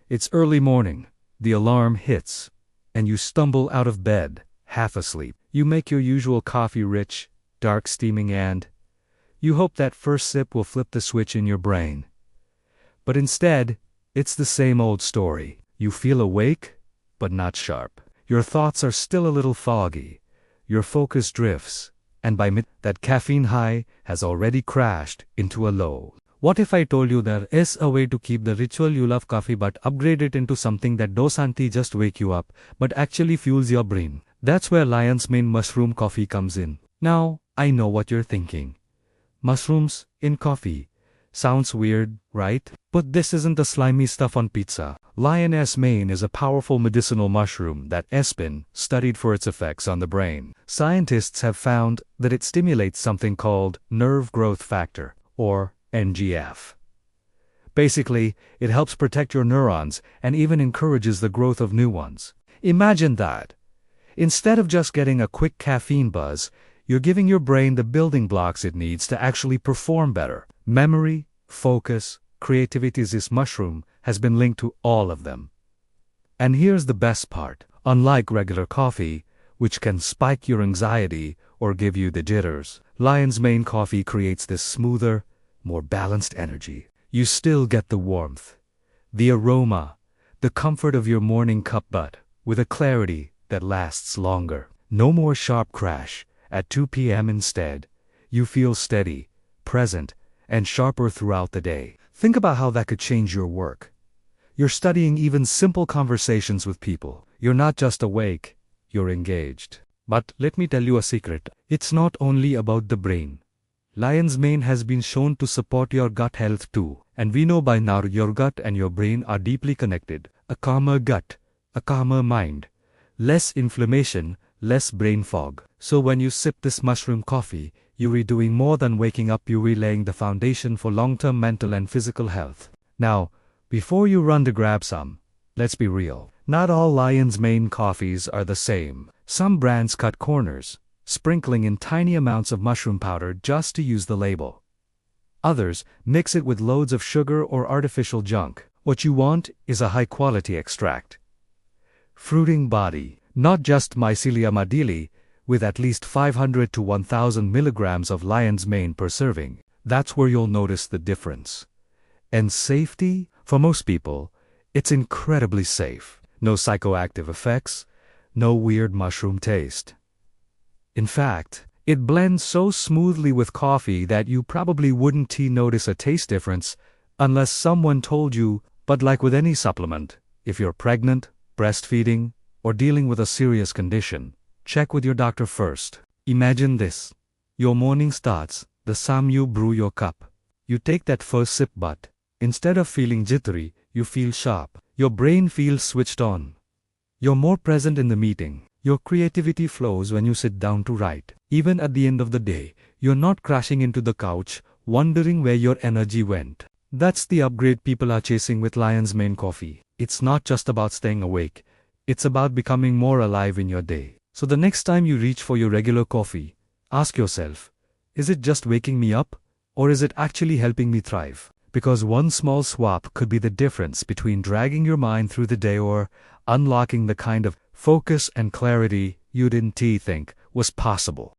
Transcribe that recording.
It's early morning, the alarm hits, and you stumble out of bed, half asleep. You make your usual coffee rich, dark steaming and you hope that first sip will flip the switch in your brain. But instead, it's the same old story. You feel awake, but not sharp. Your thoughts are still a little foggy. Your focus drifts, and by that caffeine high has already crashed into a low. What if I told you there is a way to keep the ritual you love coffee but upgrade it into something that doesn't just wake you up, but actually fuels your brain? That's where Lion's Mane Mushroom Coffee comes in. Now, I know what you're thinking. Mushrooms in coffee. Sounds weird, right? But this isn't the slimy stuff on pizza. Lion's mane is a powerful medicinal mushroom that has been studied for its effects on the brain. Scientists have found that it stimulates something called nerve growth factor, or NGF. Basically, it helps protect your neurons and even encourages the growth of new ones. Imagine that. Instead of just getting a quick caffeine buzz, you're giving your brain the building blocks it needs to actually perform better. Memory, focus, creativity. This mushroom has been linked to all of them. And here's the best part. Unlike regular coffee, which can spike your anxiety or give you the jitters, Lion's Mane coffee creates this smoother, more balanced energy. You still get the warmth, the aroma, the comfort of your morning cup, but with a clarity that lasts longer. No more sharp crash at 2 p.m. Instead, you feel steady, present, and sharper throughout the day. Think about how that could change your work. You're studying even simple conversations with people. You're not just awake, you're engaged. But let me tell you a secret. It's not only about the brain. Lion's Mane has been shown to support your gut health too. And we know by now your gut and your brain are deeply connected. A calmer gut, a calmer mind. Less inflammation, less brain fog. So when you sip this mushroom coffee, you're doing more than waking up, you're laying the foundation for long-term mental and physical health. Now, before you run to grab some, let's be real. Not all Lion's Mane coffees are the same. Some brands cut corners, sprinkling in tiny amounts of mushroom powder just to use the label. Others mix it with loads of sugar or artificial junk. What you want is a high-quality extract. Fruiting body, not just Mycelia madili, with at least 500 to 1000 milligrams of Lion's Mane per serving. That's where you'll notice the difference. And safety? For most people, it's incredibly safe. No psychoactive effects, no weird mushroom taste. In fact, it blends so smoothly with coffee that you probably wouldn't notice a taste difference unless someone told you. But like with any supplement, if you're pregnant, breastfeeding, or dealing with a serious condition, check with your doctor first. Imagine this. Your morning starts, the time you brew your cup. You take that first sip, but instead of feeling jittery, you feel sharp. Your brain feels switched on. You're more present in the meeting. Your creativity flows when you sit down to write. Even at the end of the day, you're not crashing into the couch, wondering where your energy went. That's the upgrade people are chasing with Lion's Mane coffee. It's not just about staying awake. It's about becoming more alive in your day. So the next time you reach for your regular coffee, ask yourself, is it just waking me up, or is it actually helping me thrive? Because one small swap could be the difference between dragging your mind through the day or unlocking the kind of focus and clarity you didn't think was possible.